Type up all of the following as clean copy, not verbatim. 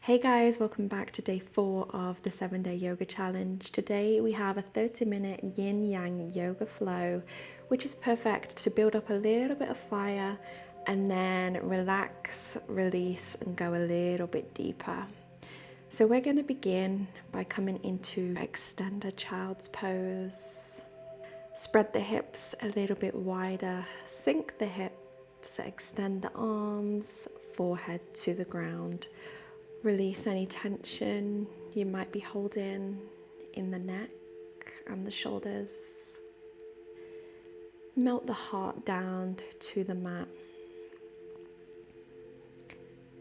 Hey guys, welcome back to day 4 of the 7-day yoga challenge. Today we have a 30-minute yin yang yoga flow, which is perfect to build up a little bit of fire and then relax, release, and go a little bit deeper. So we're going to begin by coming into extended child's pose. Spread the hips a little bit wider, sink the hips, extend the arms, forehead to the ground. Release any tension you might be holding in the neck and the shoulders. Melt the heart down to the mat.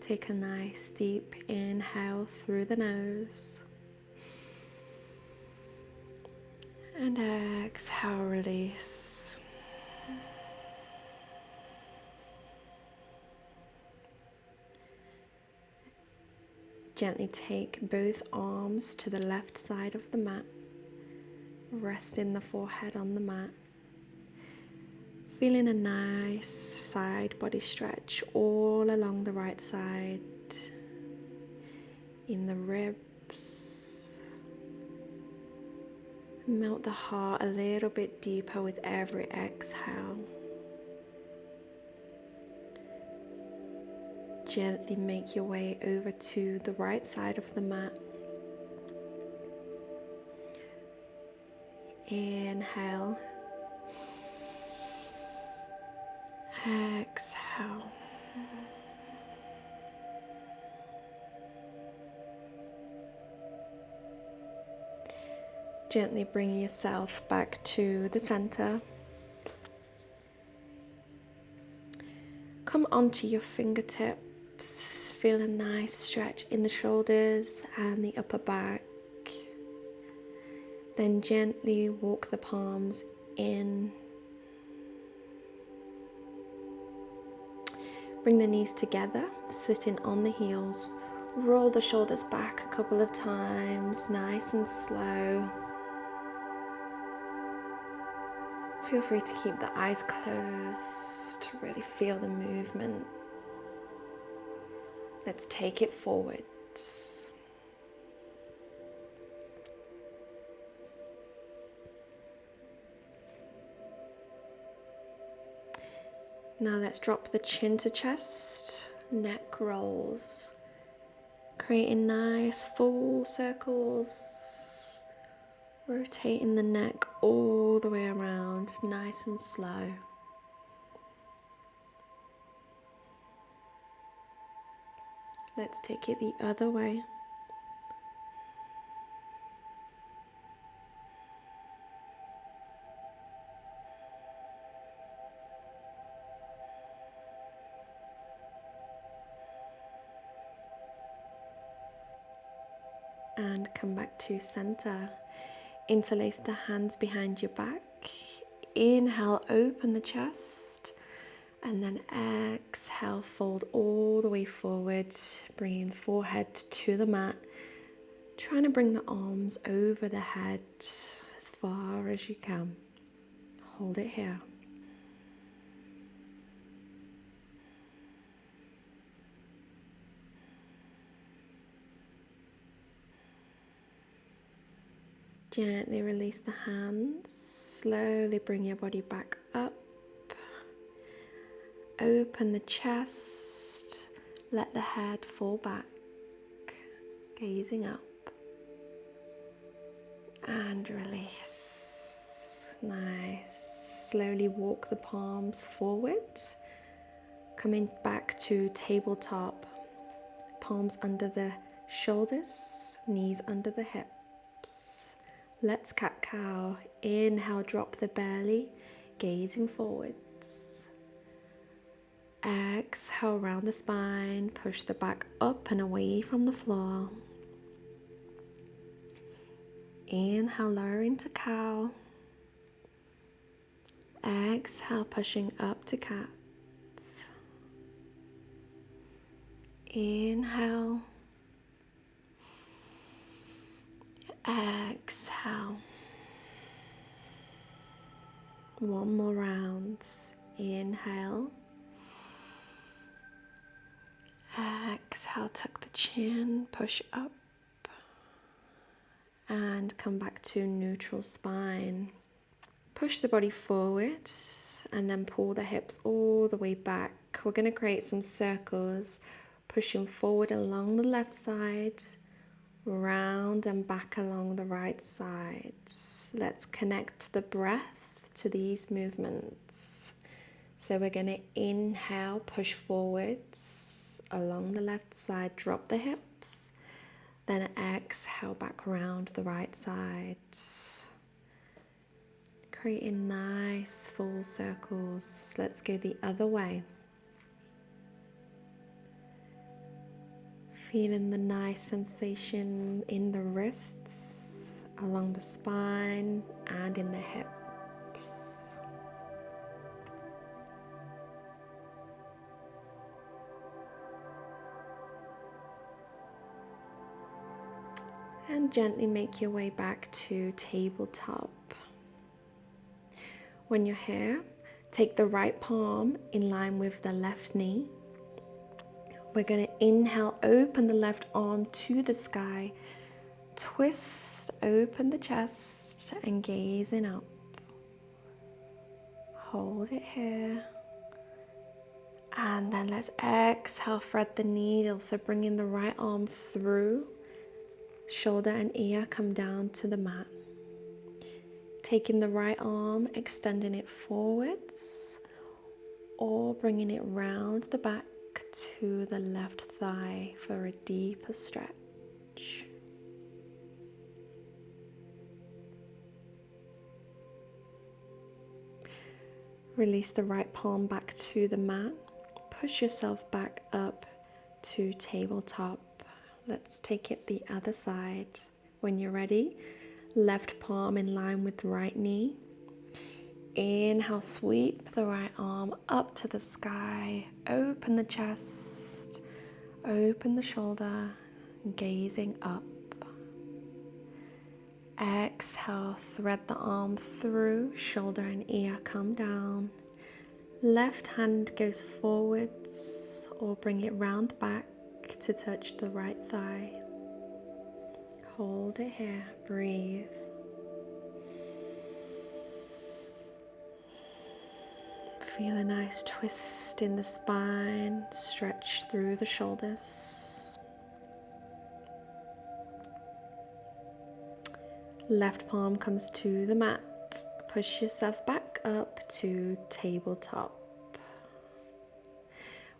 Take a nice deep inhale through the nose. And exhale, release. Gently take both arms to the left side of the mat. Resting the forehead on the mat. Feeling a nice side body stretch all along the right side. In the ribs. Melt the heart a little bit deeper with every exhale. Gently make your way over to the right side of the mat. Inhale. Exhale. Gently bring yourself back to the center. Come onto your fingertips. Feel a nice stretch in the shoulders and the upper back. Then gently walk the palms in. Bring the knees together, sitting on the heels. Roll the shoulders back a couple of times, nice and slow. Feel free to keep the eyes closed to really feel the movement. Let's take it forwards. Now let's drop the chin to chest, neck rolls, creating nice full circles, rotating the neck all the way around, nice and slow. Let's take it the other way. And come back to center. Interlace the hands behind your back. Inhale, open the chest. And then exhale, fold all the way forward, bringing the forehead to the mat. Trying to bring the arms over the head as far as you can. Hold it here. Gently release the hands. Slowly bring your body back up. Open the chest, let the head fall back, gazing up, and release. Nice. Slowly walk the palms forward, coming back to tabletop, palms under the shoulders, knees under the hips. Let's cat-cow. Inhale, drop the belly, gazing forward. Exhale, round the spine, push the back up and away from the floor. Inhale, lower into cow. Exhale, pushing up to cat. Inhale. Exhale. One more round. Inhale. Exhale, tuck the chin, push up, and come back to neutral spine. Push the body forward and then pull the hips all the way back. We're going to create some circles, pushing forward along the left side, round and back along the right side. Let's connect the breath to these movements. So we're going to inhale, push forwards along the left side, drop the hips, then exhale back around the right side. Creating nice full circles. Let's go the other way. Feeling the nice sensation in the wrists, along the spine, and in the hips. And gently make your way back to tabletop. When you're here, take the right palm in line with the left knee. We're going to inhale, open the left arm to the sky, twist, open the chest, and gazing up. Hold it here. And then let's exhale, thread the needle. So bringing the right arm through, shoulder and ear come down to the mat. Taking the right arm, extending it forwards, or bringing it round the back to the left thigh for a deeper stretch. Release the right palm back to the mat. Push yourself back up to tabletop. Let's take it the other side. When you're ready, left palm in line with the right knee. Inhale, sweep the right arm up to the sky. Open the chest, open the shoulder, gazing up. Exhale, thread the arm through, shoulder and ear come down. Left hand goes forwards or bring it round the back to touch the right thigh. Hold it here, breathe. Feel a nice twist in the spine, stretch through the shoulders. Left palm comes to the mat. Push yourself back up to tabletop.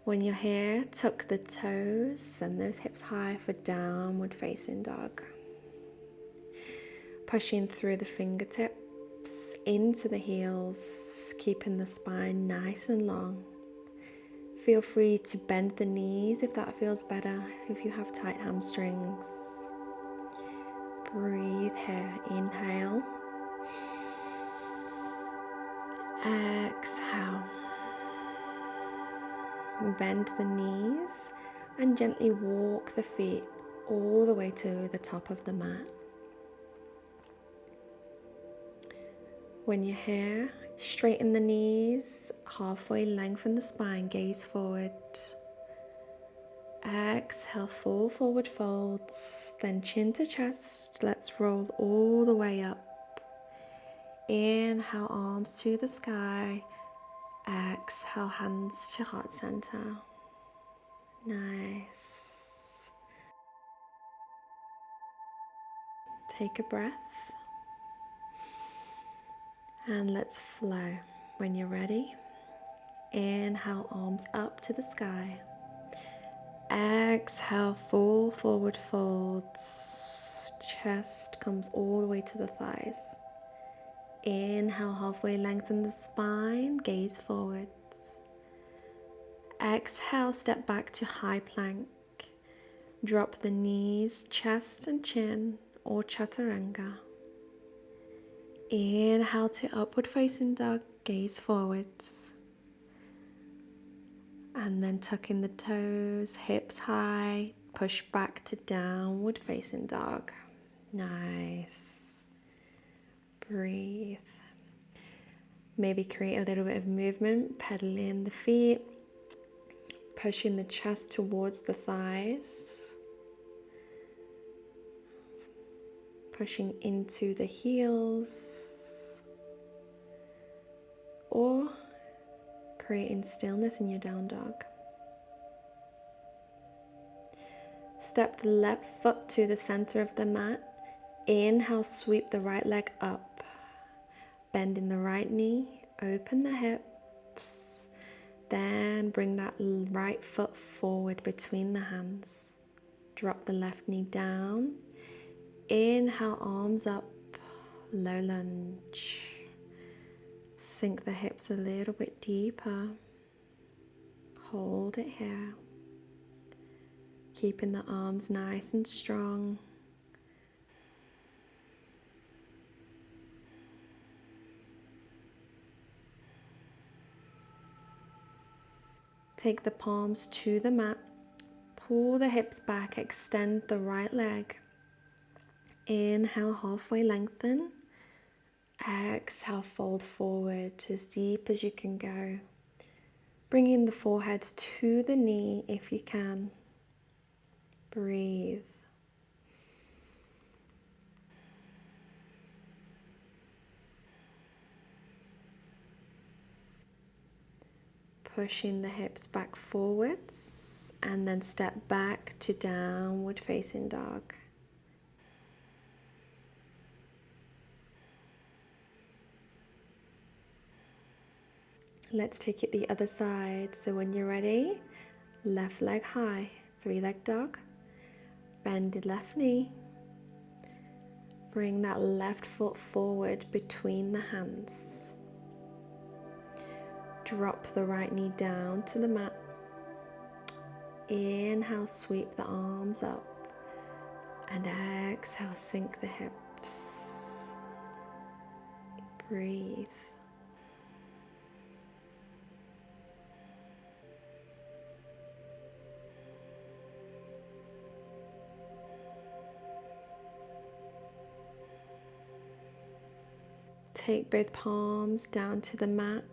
When you're here, tuck the toes, send those hips high for downward facing dog. Pushing through the fingertips into the heels, keeping the spine nice and long. Feel free to bend the knees if that feels better, if you have tight hamstrings. Breathe here, inhale. Exhale. Bend the knees and gently walk the feet all the way to the top of the mat. When you're here, straighten the knees, halfway lengthen the spine, gaze forward. Exhale, full forward folds, then chin to chest. Let's roll all the way up. Inhale, arms to the sky. Exhale, hands to heart center. Nice. Take a breath. And let's flow. When you're ready, inhale, arms up to the sky. Exhale, full forward folds. Chest comes all the way to the thighs. Inhale, halfway lengthen the spine, gaze forwards. Exhale, step back to high plank. Drop the knees, chest and chin, or chaturanga. Inhale to upward facing dog, gaze forwards. And then tuck in the toes, hips high, push back to downward facing dog. Nice. Breathe. Maybe create a little bit of movement, pedaling the feet, pushing the chest towards the thighs, pushing into the heels, or creating stillness in your down dog. Step the left foot to the center of the mat. Inhale, sweep the right leg up, bending the right knee, open the hips, then bring that right foot forward between the hands. Drop the left knee down. Inhale, arms up, low lunge. Sink the hips a little bit deeper. Hold it here. Keeping the arms nice and strong. Take the palms to the mat. Pull the hips back, extend the right leg. Inhale, halfway lengthen. Exhale, fold forward as deep as you can go. Bringing the forehead to the knee if you can. Breathe. Pushing the hips back forwards and then step back to downward facing dog. Let's take it the other side. So when you're ready, left leg high, 3-leg dog. Bend the left knee. Bring that left foot forward between the hands. Drop the right knee down to the mat. Inhale, sweep the arms up. And exhale, sink the hips. Breathe. Take both palms down to the mat.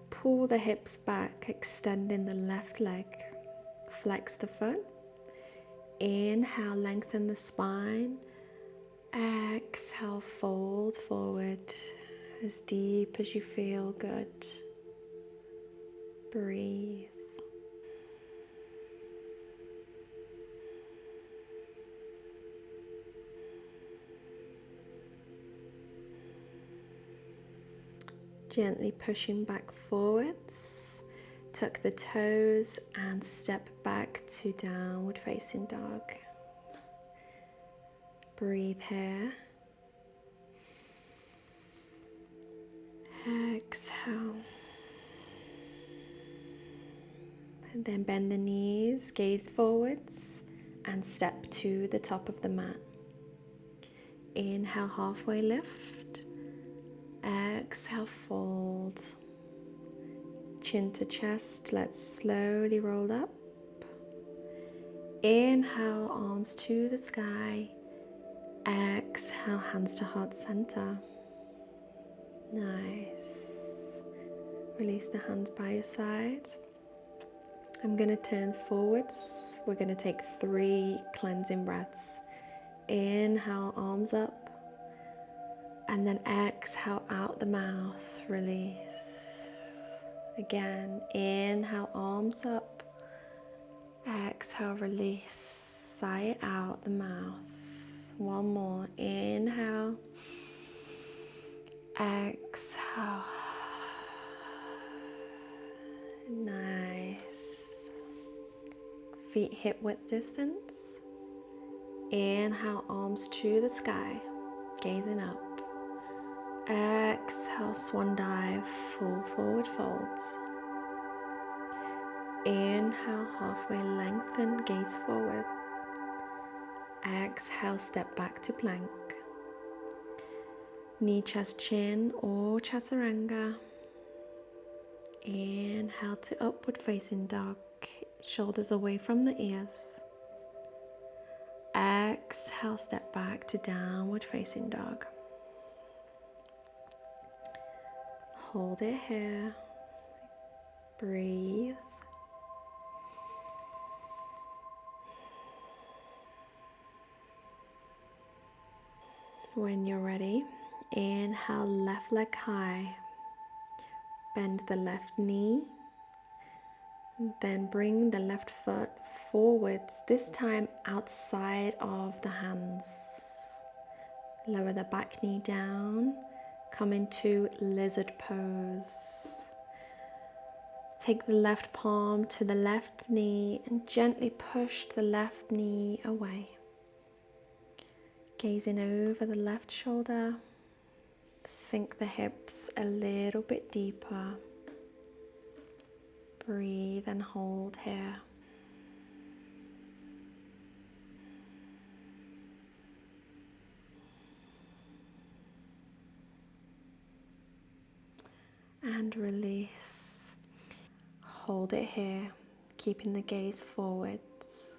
Pull the hips back, extending the left leg. Flex the foot. Inhale, lengthen the spine. Exhale, fold forward as deep as you feel good. Breathe. Gently pushing back forwards, tuck the toes and step back to downward facing dog. Breathe here. Exhale. And then bend the knees, gaze forwards and step to the top of the mat. Inhale, halfway lift. Exhale, fold. Chin to chest, let's slowly roll up. Inhale, arms to the sky. Exhale, hands to heart center. Nice. Release the hands by your side. I'm going to turn forwards. We're going to take 3 cleansing breaths. Inhale, arms up. And then exhale out the mouth, release. Again, inhale, arms up. Exhale, release. Sigh it out the mouth. One more, inhale. Exhale. Nice. Feet hip width distance. Inhale, arms to the sky, gazing up. Exhale, swan dive, full forward folds. Inhale, halfway lengthen, gaze forward. Exhale, step back to plank. Knee, chest, chin or chaturanga. Inhale to upward facing dog, shoulders away from the ears. Exhale, step back to downward facing dog. Hold it here. Breathe. When you're ready, inhale, left leg high. Bend the left knee. Then bring the left foot forwards, this time outside of the hands. Lower the back knee down. Come into lizard pose. Take the left palm to the left knee and gently push the left knee away. Gazing over the left shoulder. Sink the hips a little bit deeper. Breathe and hold here. And release. Hold it here, keeping the gaze forwards.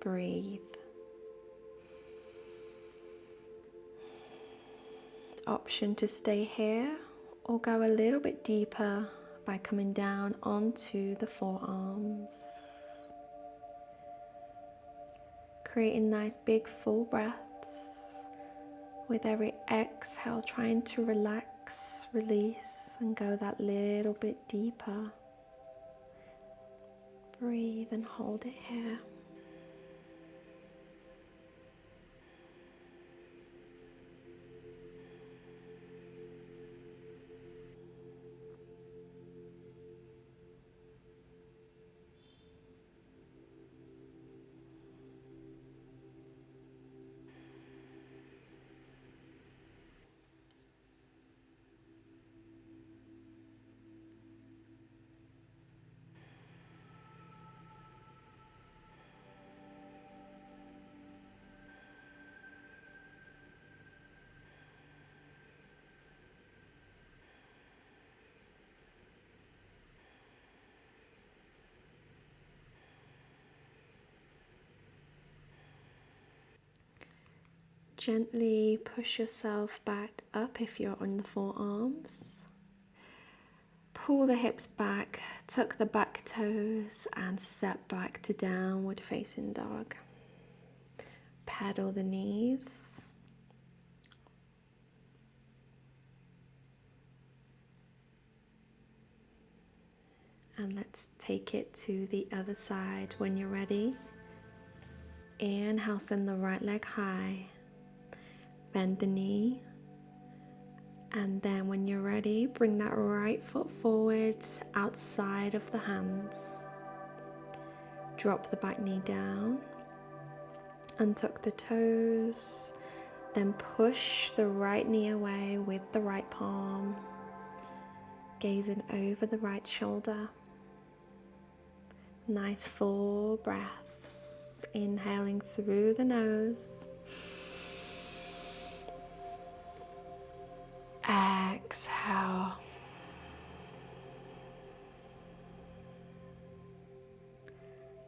Breathe. Option to stay here or go a little bit deeper by coming down onto the forearms. Creating nice big full breaths. With every exhale, trying to relax, release, and go that little bit deeper. Breathe and hold it here. Gently push yourself back up if you're on the forearms. Pull the hips back, tuck the back toes, and step back to downward facing dog. Pedal the knees. And let's take it to the other side. When you're ready, inhale, send the right leg high. Bend the knee. And then when you're ready, bring that right foot forward outside of the hands. Drop the back knee down. Untuck the toes. Then push the right knee away with the right palm. Gazing over the right shoulder. Nice full breaths. Inhaling through the nose. Exhale.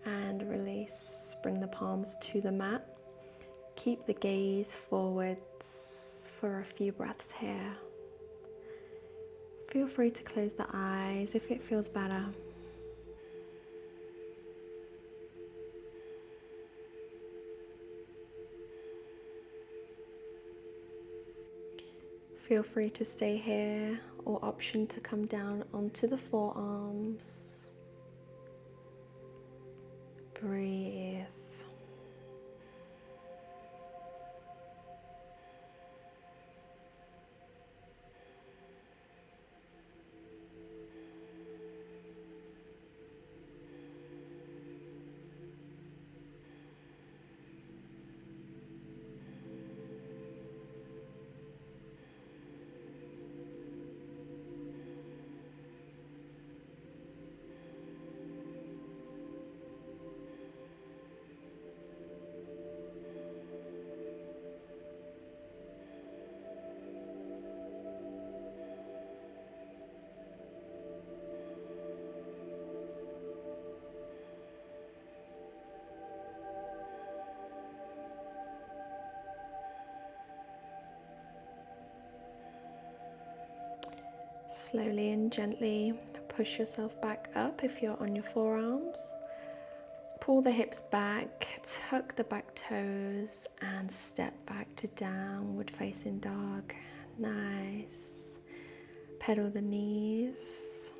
And release. Bring the palms to the mat. Keep the gaze forwards for a few breaths here. Feel free to close the eyes if it feels better. Feel free to stay here or option to come down onto the forearms. Breathe. Slowly and gently push yourself back up if you're on your forearms. Pull the hips back, tuck the back toes, and step back to downward facing dog. Nice. Pedal the knees.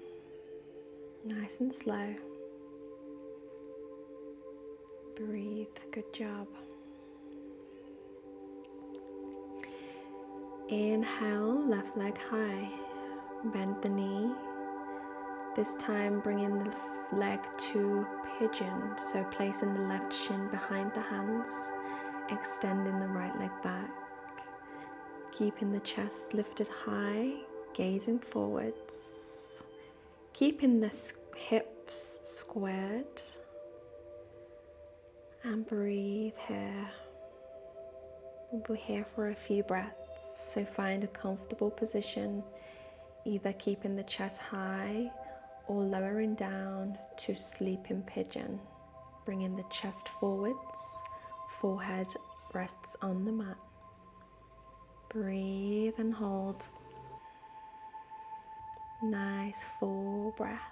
Nice and slow. Breathe. Good job. Inhale, left leg high. Bend the knee. This time bringing the leg to pigeon, so placing the left shin behind the hands, extending the right leg back, keeping the chest lifted high, gazing forwards, keeping the hips squared, and breathe here. We'll be here for a few breaths, so find a comfortable position, either keeping the chest high or lowering down to sleeping pigeon, bringing the chest forwards, forehead rests on the mat. Breathe and hold. Nice full breaths.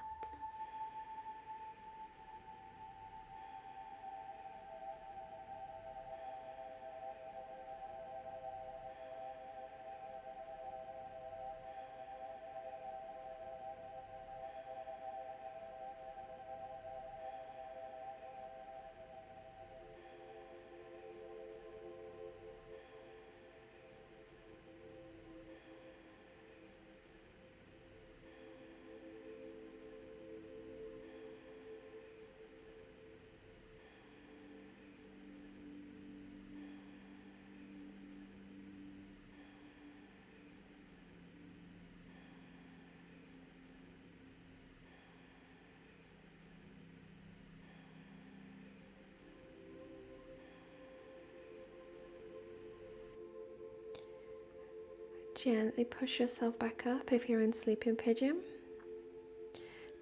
Gently push yourself back up if you're in sleeping pigeon.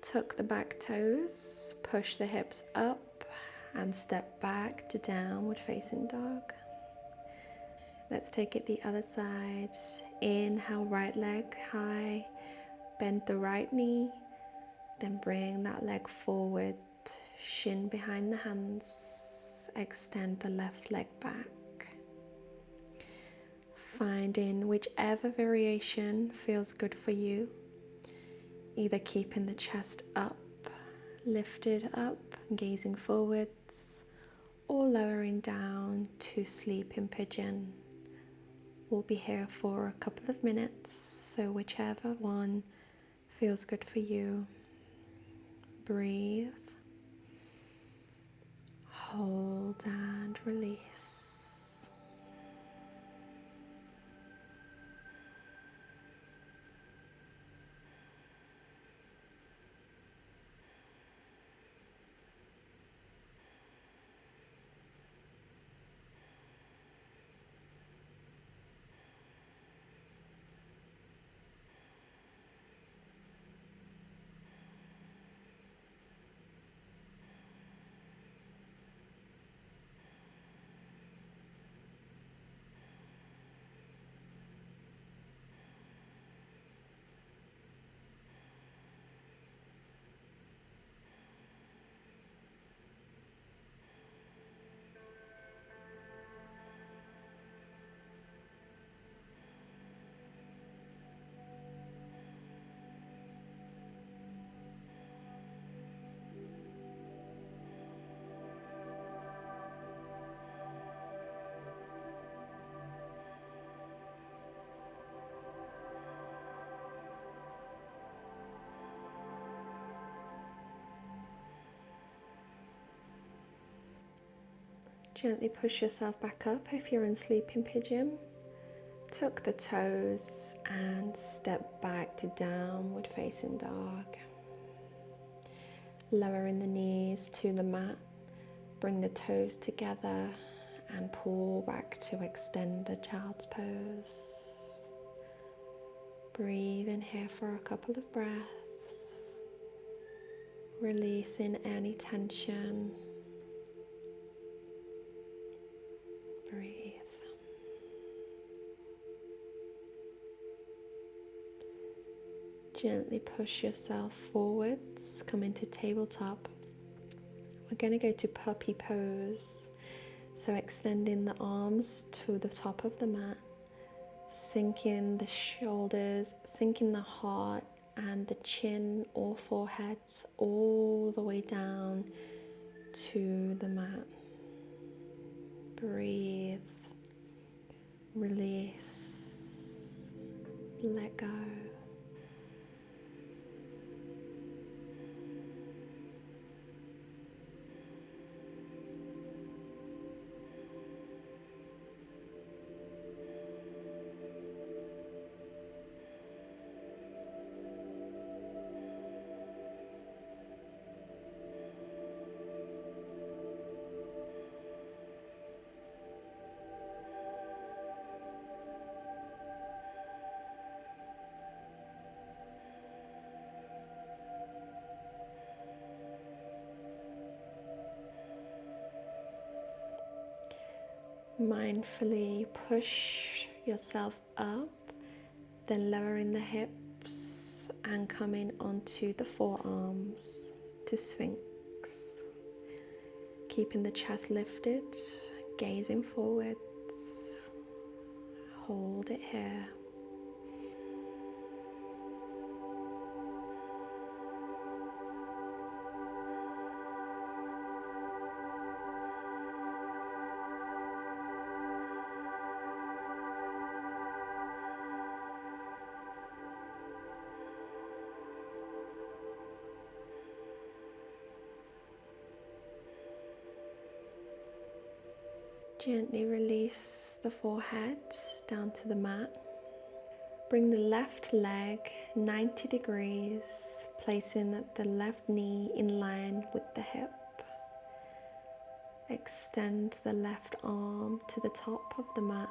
Tuck the back toes, push the hips up, and step back to downward facing dog. Let's take it the other side. Inhale, right leg high, bend the right knee, then bring that leg forward, shin behind the hands, extend the left leg back. Finding whichever variation feels good for you, either keeping the chest up, lifted up, gazing forwards, or lowering down to sleeping pigeon. We'll be here for a couple of minutes, so whichever one feels good for you. Breathe, hold and release. Gently push yourself back up if you're in sleeping pigeon. Tuck the toes and step back to downward facing dog. Lowering the knees to the mat, bring the toes together and pull back to extend the child's pose. Breathe in here for a couple of breaths, releasing any tension. Breathe. Gently push yourself forwards, come into tabletop we're going to go to puppy pose. So extending the arms to the top of the mat, sinking the shoulders, sinking the heart and the chin or foreheads all the way down to the mat. Breathe, release, let go. Mindfully push yourself up, then lowering the hips and coming onto the forearms to Sphinx. Keeping the chest lifted, gazing forwards. Hold it here. Gently release the forehead down to the mat. Bring the left leg 90 degrees, placing the left knee in line with the hip. Extend the left arm to the top of the mat.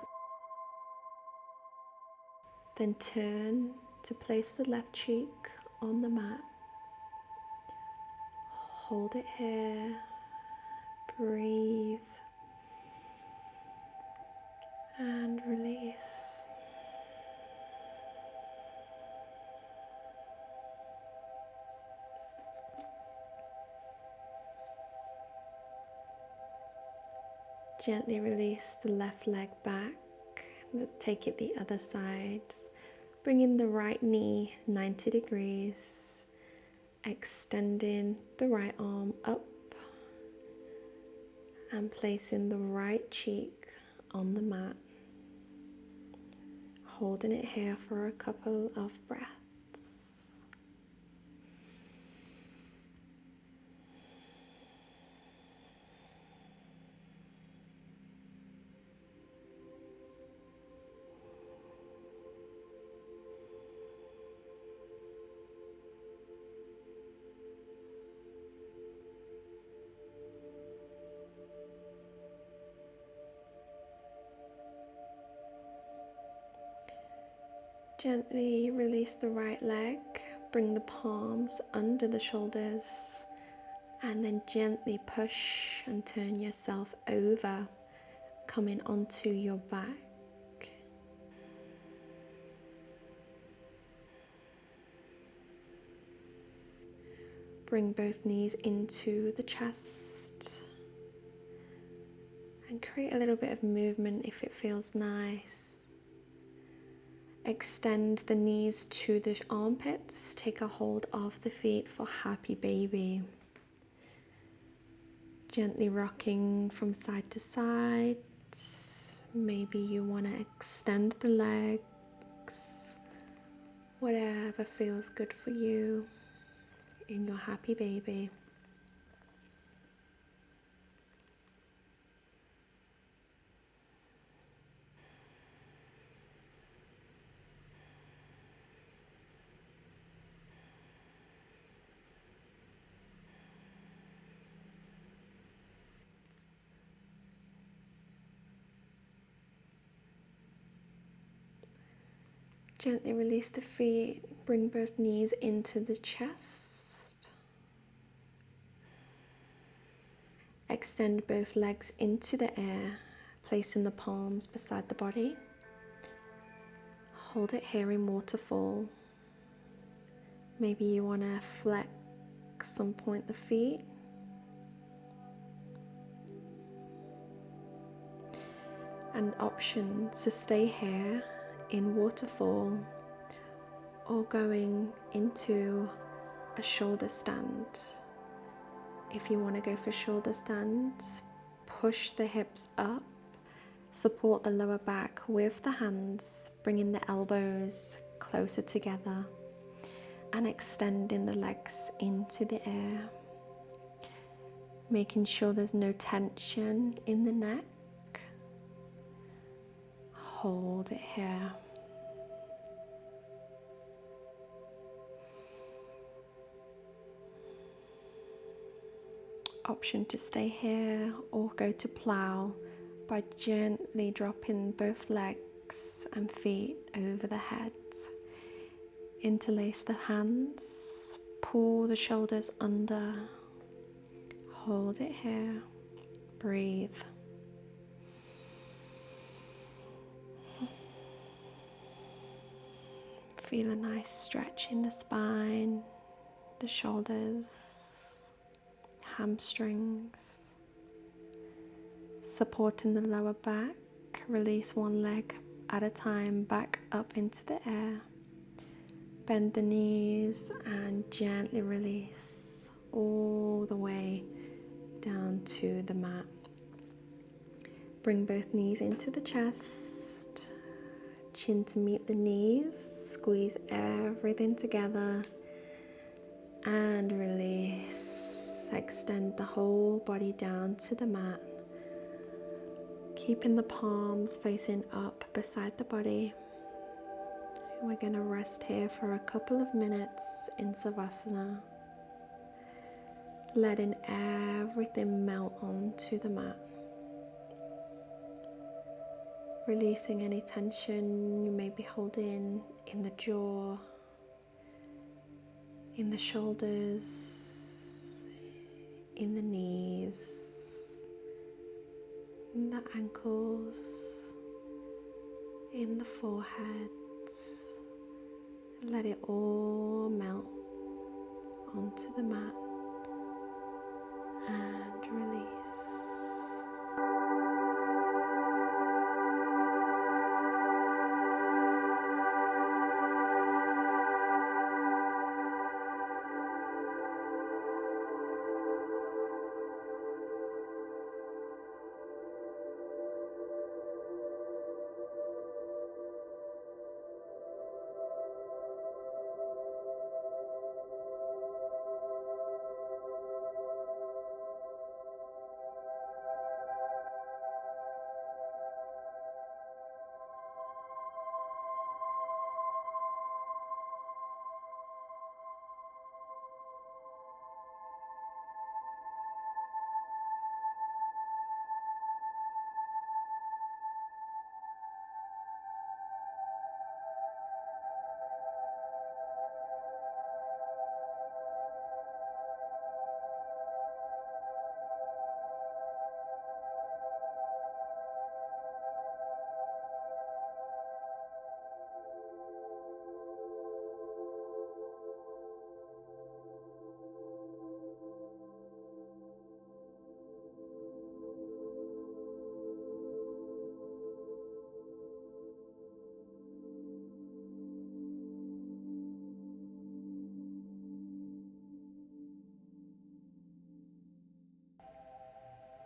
Then turn to place the left cheek on the mat. Hold it here. Breathe. And release. Gently release the left leg back. Let's take it the other side. Bring in the right knee 90 degrees. Extending the right arm up. And placing the right cheek on the mat. Holding it here for a couple of breaths. Gently release the right leg, bring the palms under the shoulders, and then gently push and turn yourself over, coming onto your back. Bring both knees into the chest and create a little bit of movement if it feels nice. Extend the knees to the armpits. Take a hold of the feet for happy baby. Gently rocking from side to side. Maybe you want to extend the legs. Whatever feels good for you in your happy baby. Gently release the feet, bring both knees into the chest. Extend both legs into the air, placing the palms beside the body. Hold it here in waterfall. Maybe you want to flex and point the feet. and options to stay here in waterfall or going into a shoulder stand. If you want to go for shoulder stands, push the hips up, support the lower back with the hands, bringing the elbows closer together and extending the legs into the air, making sure there's no tension in the neck. Hold it here. Option to stay here or go to plow by gently dropping both legs and feet over the head. Interlace the hands, pull the shoulders under, hold it here, breathe. Feel a nice stretch in the spine, the shoulders, hamstrings, supporting the lower back. Release one leg at a time back up into the air. Bend the knees and gently release all the way down to the mat. Bring both knees into the chest, chin to meet the knees, squeeze everything together and release. Extend the whole body down to the mat, keeping the palms facing up beside the body. We're going to rest here for a couple of minutes in Savasana, letting everything melt onto the mat. Releasing any tension you may be holding in the jaw, in the shoulders, in the knees, in the ankles, in the forehead. Let it all melt onto the mat and release.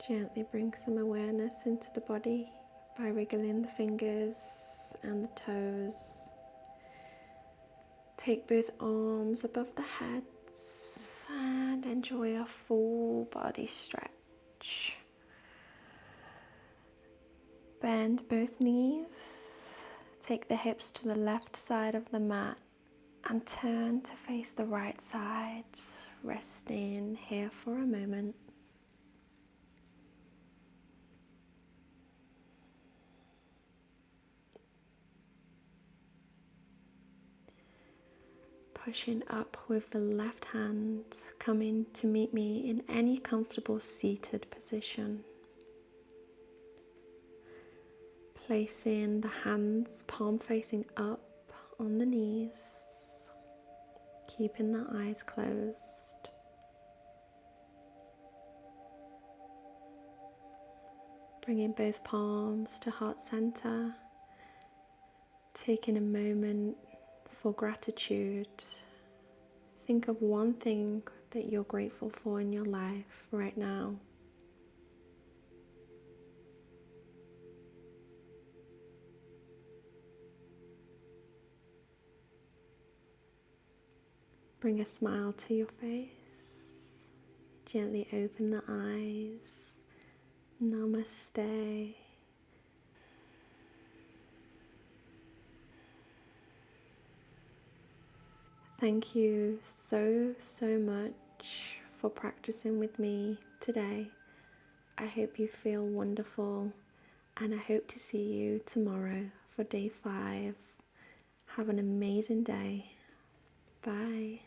Gently bring some awareness into the body by wriggling the fingers and the toes. Take both arms above the heads and enjoy a full body stretch. Bend both knees. Take the hips to the left side of the mat and turn to face the right side, resting here for a moment. Pushing up with the left hand, coming to meet me in any comfortable seated position. Placing the hands palm facing up on the knees, keeping the eyes closed. Bringing both palms to heart center, taking a moment for gratitude. Think of one thing that you're grateful for in your life right now. Bring a smile to your face. Gently open the eyes. Namaste. Thank you so much for practicing with me today. I hope you feel wonderful, and I hope to see you tomorrow for day 5. Have an amazing day. Bye.